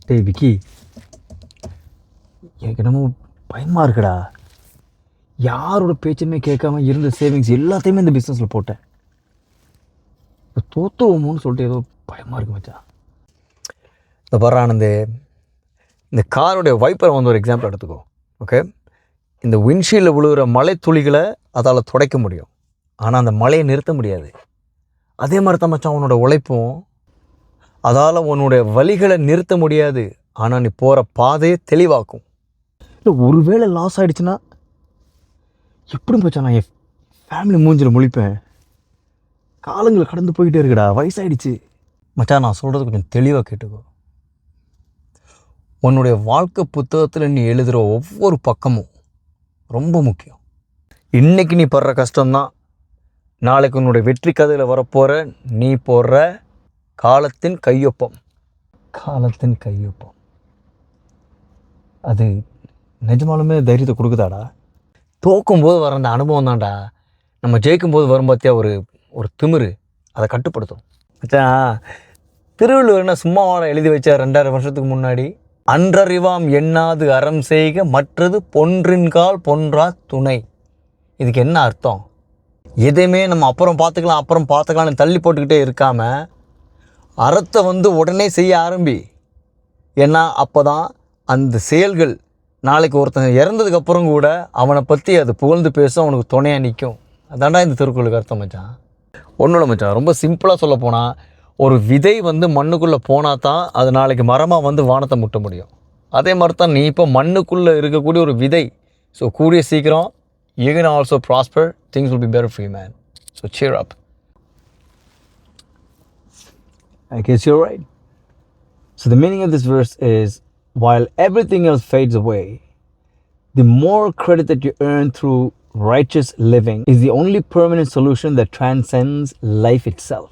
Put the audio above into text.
டேய் விக்கி, எனக்கு என்னமோ பயமாக இருக்குடா. யாரோட பேச்சுமே கேட்காம இருந்த சேவிங்ஸ் எல்லாத்தையுமே இந்த பிஸ்னஸில் போட்டேன். இப்போ தோத்துவோமோன்னு சொல்லிட்டு ஏதோ பயமாக இருக்கு மச்சான். இந்த வர ஆனந்து, இந்த காரோடைய வைப்பரை வந்து ஒரு எக்ஸாம்பிள் எடுத்துக்கோ. ஓகே, இந்த விண்ட்ஷீல்டில் விழுகிற மழை துளிகளை அதால் துடைக்க முடியும், ஆனால் அந்த மழையை நிறுத்த முடியாது. அதே மாதிரி தான் மச்சான் உன்னோட உழைப்பும். அதால் உன்னுடைய வலிகளை நிறுத்த முடியாது, ஆனால் நீ போகிற பாதையை தெளிவாக்கும். இல்லை ஒருவேளை லாஸ் ஆகிடுச்சுன்னா எப்படி மச்சான் நான் என் ஃபேமிலி மூஞ்சில் முழிப்பேன்? காலங்கள் கடந்து போய்கிட்டே இருக்குடா, வயசாகிடுச்சு மச்சான். நான் சொல்கிறது கொஞ்சம் தெளிவாக கேட்டுக்கோ. உன்னுடைய வாழ்க்கை புத்தகத்தில் நீ எழுதுகிற ஒவ்வொரு பக்கமும் ரொம்ப முக்கியம். இன்றைக்கி நீ படுற கஷ்டம்தான் நாளைக்கு உன்னுடைய வெற்றி கதையில் வரப்போகிற நீ போடுற காலத்தின் கையொப்பம். காலத்தின் கையொப்பம் அது நிஜமாலுமே தைரியத்தை கொடுக்குதாடா. தோக்கும்போது வர அந்த அனுபவம் தான்டா நம்ம ஜெயிக்கும்போது வரும் பார்த்தியா ஒரு ஒரு திமிரு, அதை கட்டுப்படுத்தும் மச்சான். திருவள்ளுவர்னா சும்மாவான எழுதி வச்சா 2000 வருஷத்துக்கு முன்னாடி, அன்றறிவாம் எண்ணாது அறம் செய்க மற்றது பொன்றின்கால் பொன்றா துணை. இதுக்கு என்ன அர்த்தம்? எதையுமே நம்ம அப்புறம் பார்த்துக்கலாம்னு தள்ளி போட்டுக்கிட்டே இருக்காமல் அறத்தை வந்து உடனே செய்ய ஆரம்பி. ஏன்னா அப்போ தான் அந்த செயல்கள் நாளைக்கு ஒருத்தன் இறந்ததுக்கப்புறம் கூட அவனை பற்றி அது புகழ்ந்து பேசும், அவனுக்கு துணையாக நிற்கும். அதாண்டா இந்த திருக்குறளுக்கு அர்த்தம் மச்சான். ஒன்றும் இல்லை மச்சான், ரொம்ப சிம்பிளாக சொல்ல போனால் ஒரு விதை வந்து மண்ணுக்குள்ளே போனால் தான் அது நாளைக்கு மரமாக வந்து வானத்தை முட்ட முடியும். அதே மாதிரி தான் நீ இப்போ மண்ணுக்குள்ளே இருக்கக்கூடிய ஒரு விதை. ஸோ கூடிய சீக்கிரம் you can also prosper, things will be better for you, man. So cheer up. I guess you're right. So the meaning of this verse is, while everything else fades away, the moral credit that you earn through righteous living is the only permanent solution that transcends life itself.